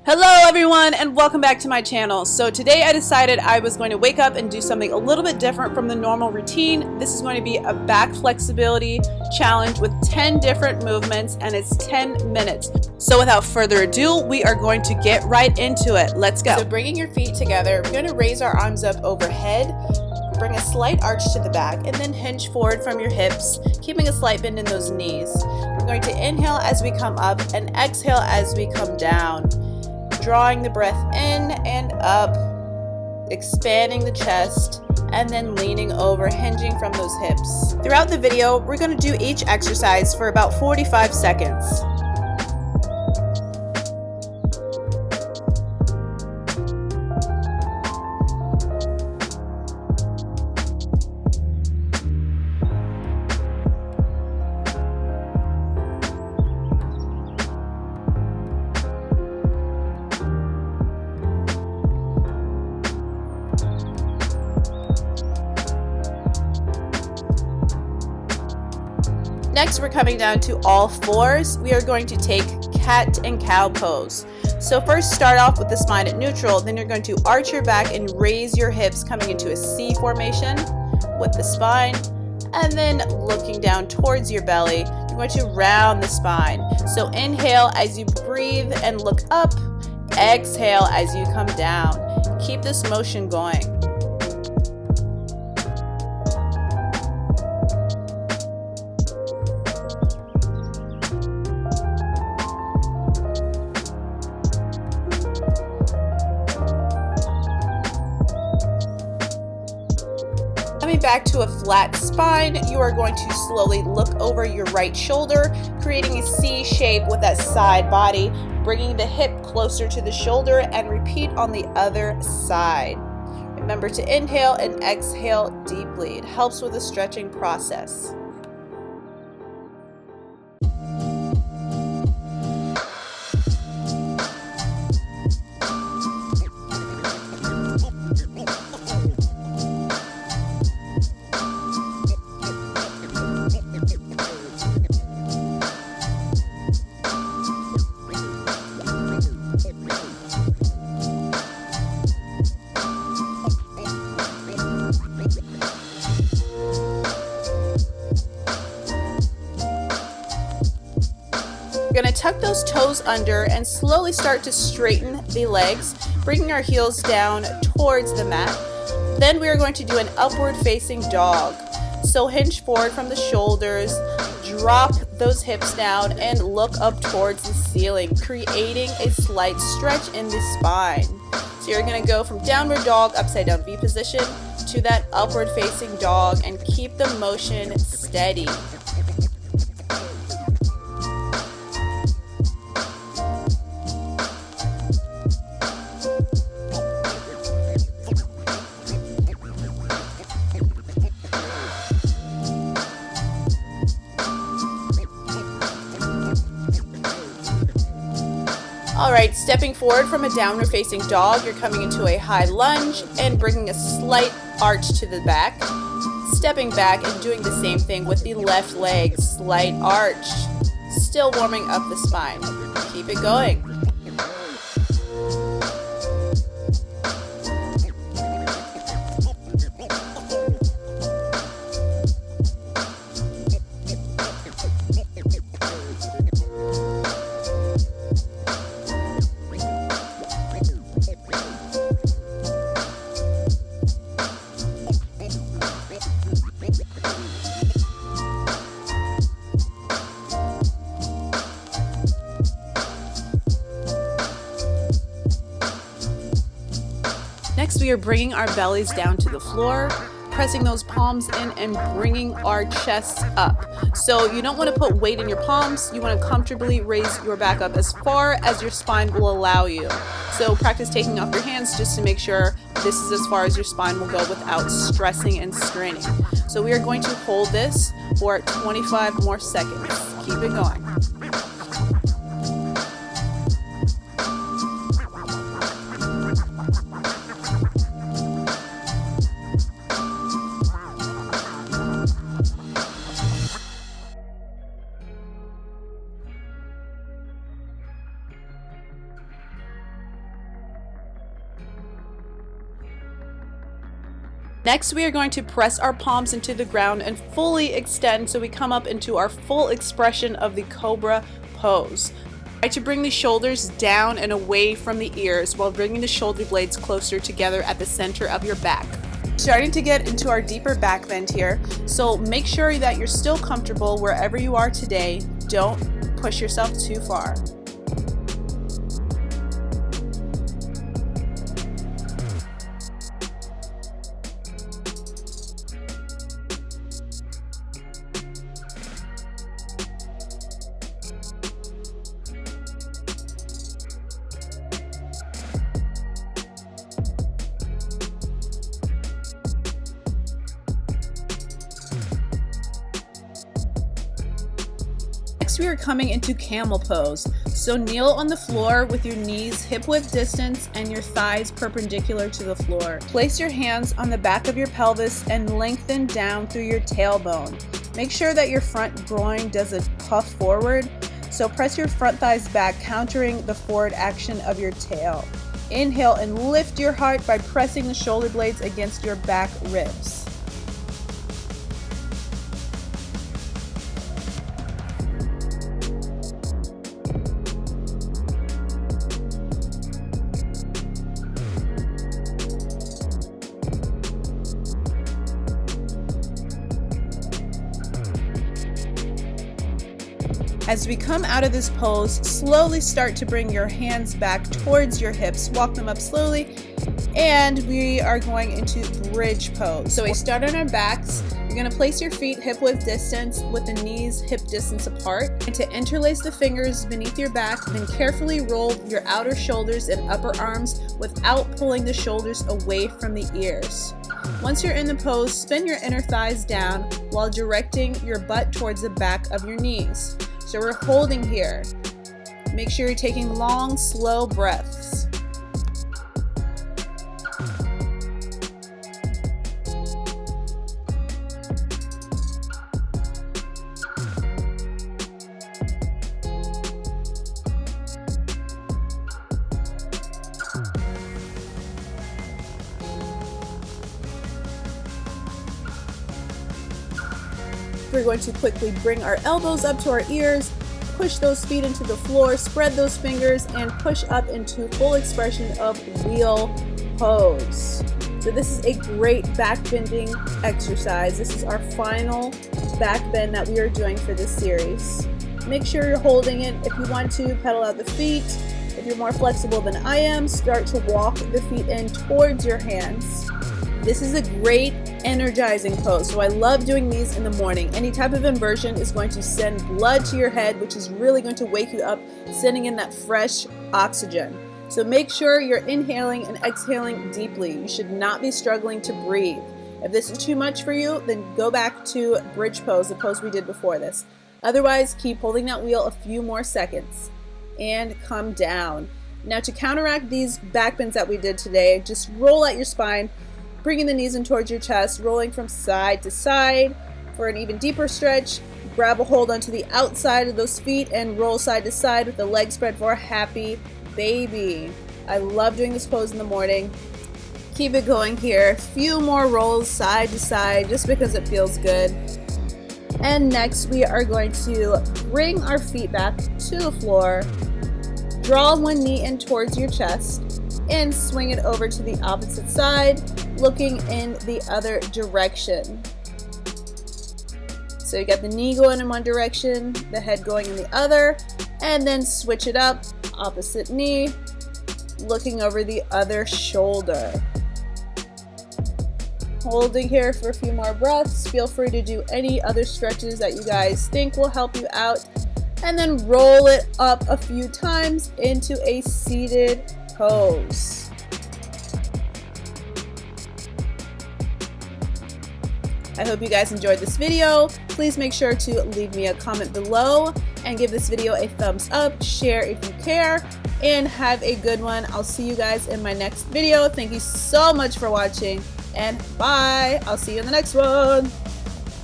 Hello everyone and welcome back to my channel. So today I decided I was going to wake up and do something a little bit different from the normal routine. This is going to be a back flexibility challenge with 10 different movements and it's 10 minutes. So without further ado, we are going to get right into it. Let's go. So bringing your feet together, we're going to raise our arms up overhead, bring a slight arch to the back and then hinge forward from your hips, keeping a slight bend in those knees. We're going to inhale as we come up and exhale as we come down. Drawing the breath in and up, expanding the chest, and then leaning over, hinging from those hips. Throughout the video, we're going to do each exercise for about 45 seconds. Next, we're coming down to all fours. We are going to take cat and cow pose. So first start off with the spine at neutral, then you're going to arch your back and raise your hips coming into a C formation with the spine, and then looking down towards your belly, you're going to round the spine. So inhale as you breathe and look up, exhale as you come down. Keep this motion going. Coming back to a flat spine, you are going to slowly look over your right shoulder, creating a C shape with that side body, bringing the hip closer to the shoulder, and repeat on the other side. Remember to inhale and exhale deeply. It helps with the stretching process. We're going to tuck those toes under and slowly start to straighten the legs, bringing our heels down towards the mat. Then we are going to do an upward facing dog. So hinge forward from the shoulders, drop those hips down and look up towards the ceiling, creating a slight stretch in the spine. So you're going to go from downward dog, upside down V position, to that upward facing dog and keep the motion steady. Alright, stepping forward from a downward facing dog, you're coming into a high lunge and bringing a slight arch to the back. Stepping back and doing the same thing with the left leg, slight arch. Still warming up the spine. Keep it going. Next, we are bringing our bellies down to the floor, pressing those palms in and bringing our chests up. So you don't want to put weight in your palms. You want to comfortably raise your back up as far as your spine will allow you. So practice taking off your hands just to make sure this is as far as your spine will go without stressing and straining. So we are going to hold this for 25 more seconds. Keep it going. Next, we are going to press our palms into the ground and fully extend so we come up into our full expression of the COBRA pose. Try to bring the shoulders down and away from the ears while bringing the shoulder blades closer together at the center of your back. Starting to get into our deeper back bend here, so make sure that you're still comfortable wherever you are today. Don't push yourself too far. Next, we are coming into camel pose. So kneel on the floor with your knees hip width distance and your thighs perpendicular to the floor. Place your hands on the back of your pelvis and lengthen down through your tailbone. Make sure that your front groin does a puff forward. So press your front thighs back, countering the forward action of your tail. Inhale and lift your heart by pressing the shoulder blades against your back ribs. As we come out of this pose, slowly start to bring your hands back towards your hips. Walk them up slowly, and we are going into bridge pose. So we start on our backs. You're going to place your feet hip width distance with the knees hip distance apart. And to interlace the fingers beneath your back, then carefully roll your outer shoulders and upper arms without pulling the shoulders away from the ears. Once you're in the pose, spin your inner thighs down while directing your butt towards the back of your knees. So we're holding here. Make sure you're taking long, slow breaths. We're going to quickly bring our elbows up to our ears, push those feet into the floor, spread those fingers, and push up into full expression of wheel pose. So this is a great back bending exercise. This is our final back bend that we are doing for this series. Make sure you're holding it. If you want to, pedal out the feet. If you're more flexible than I am, start to walk the feet in towards your hands. This is a great energizing pose, so I love doing these in the morning. Any type of inversion is going to send blood to your head, which is really going to wake you up, sending in that fresh oxygen. So make sure you're inhaling and exhaling deeply. You should not be struggling to breathe. If this is too much for you, then go back to bridge pose, the pose we did before this. Otherwise, keep holding that wheel a few more seconds and come down. Now, to counteract these back bends that we did today, just roll out your spine, bringing the knees in towards your chest, rolling from side to side for an even deeper stretch. Grab a hold onto the outside of those feet and roll side to side with the legs spread for a happy baby. I love doing this pose in the morning. Keep it going here. A few more rolls side to side just because it feels good. And next we are going to bring our feet back to the floor. Draw one knee in towards your chest and swing it over to the opposite side, looking in the other direction. So you got the knee going in one direction, the head going in the other, and then switch it up, opposite knee, looking over the other shoulder. Holding here for a few more breaths. Feel free to do any other stretches that you guys think will help you out, and then roll it up a few times into a seated pose. I hope you guys enjoyed this video. Please make sure to leave me a comment below and give this video a thumbs up, share if you care, and have a good one. I'll see you guys in my next video. Thank you so much for watching, and bye. I'll see you in the next one.